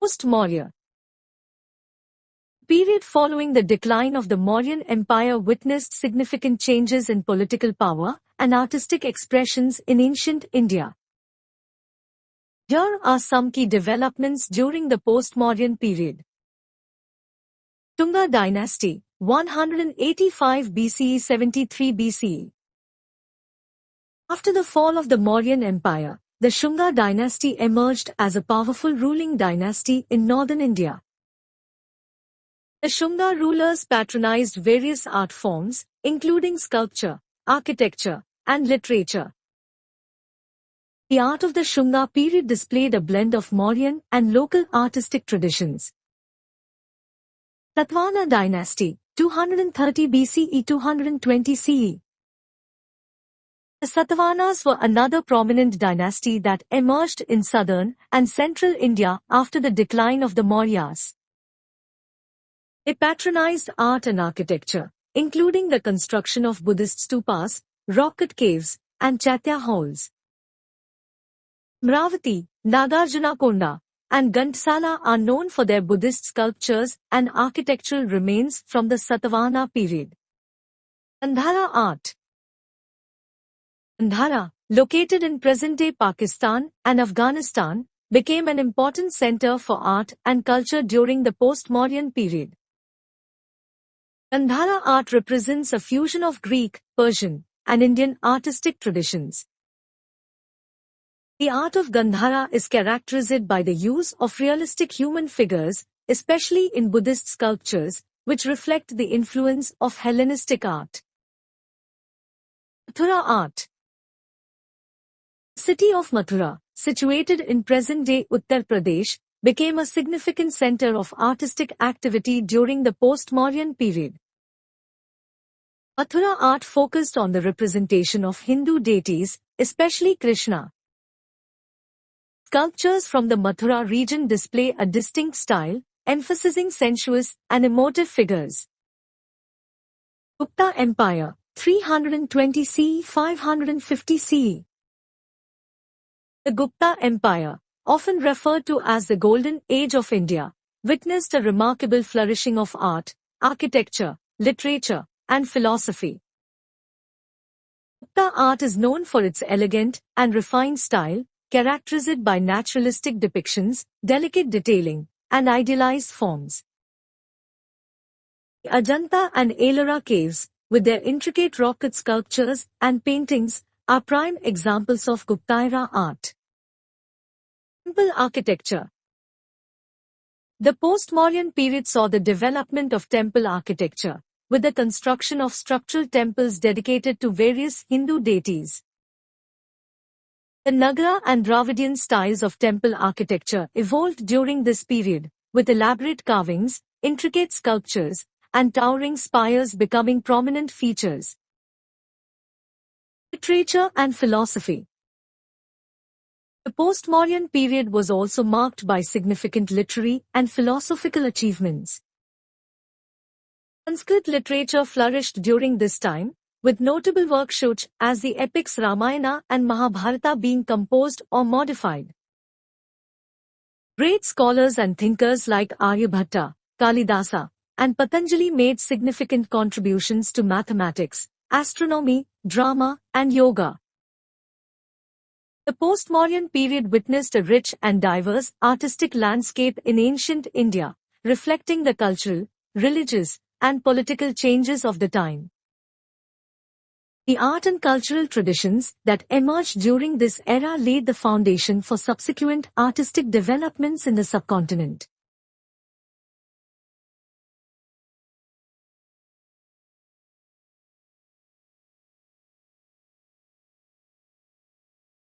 Post-Maurya period following the decline of the Mauryan Empire witnessed significant changes in political power and artistic expressions in ancient India. Here are some key developments during the post-Mauryan period. Shunga Dynasty, 185 BCE 73 BCE. After the fall of the Mauryan Empire, the Shunga Dynasty emerged as a powerful ruling dynasty in northern India. The Shunga rulers patronized various art forms, including sculpture, architecture, and literature. The art of the Shunga period displayed a blend of Mauryan and local artistic traditions. Satavahana Dynasty, 230 BCE 220 CE. The Satavahanas were another prominent dynasty that emerged in southern and central India after the decline of the Mauryas. They patronized art and architecture, including the construction of Buddhist stupas, rock-cut caves, and chaitya halls. Amravati, Nagarjunakonda, and Ghantasala are known for their Buddhist sculptures and architectural remains from the Satavahana period. Gandhara art. Gandhara, located in present-day Pakistan and Afghanistan, became an important center for art and culture during the post-Mauryan period. Gandhara art represents a fusion of Greek, Persian, and Indian artistic traditions. The art of Gandhara is characterized by the use of realistic human figures, especially in Buddhist sculptures, which reflect the influence of Hellenistic art. Mathura art. The city of Mathura, situated in present-day Uttar Pradesh, became a significant center of artistic activity during the post-Mauryan period. Mathura art focused on the representation of Hindu deities, especially Krishna. Sculptures from the Mathura region display a distinct style, emphasizing sensuous and emotive figures. Gupta Empire, 320 CE 550 CE. The Gupta Empire, often referred to as the Golden Age of India, witnessed a remarkable flourishing of art, architecture, literature, and philosophy. Gupta art is known for its elegant and refined style, characterized by naturalistic depictions, delicate detailing, and idealized forms. The Ajanta and Ellora caves, with their intricate rock-cut sculptures and paintings, are prime examples of Gupta-era art. Temple architecture. The post-Mauryan period saw the development of temple architecture, with the construction of structural temples dedicated to various Hindu deities. The Nagara and Dravidian styles of temple architecture evolved during this period, with elaborate carvings, intricate sculptures, and towering spires becoming prominent features. Literature and philosophy. The post-Mauryan period was also marked by significant literary and philosophical achievements. Sanskrit literature flourished during this time, with notable works such as the epics Ramayana and Mahabharata being composed or modified. Great scholars and thinkers like Aryabhatta, Kalidasa, and Patanjali made significant contributions to mathematics, astronomy, drama, and yoga. The post-Mauryan period witnessed a rich and diverse artistic landscape in ancient India, reflecting the cultural, religious, and political changes of the time. The art and cultural traditions that emerged during this era laid the foundation for subsequent artistic developments in the subcontinent.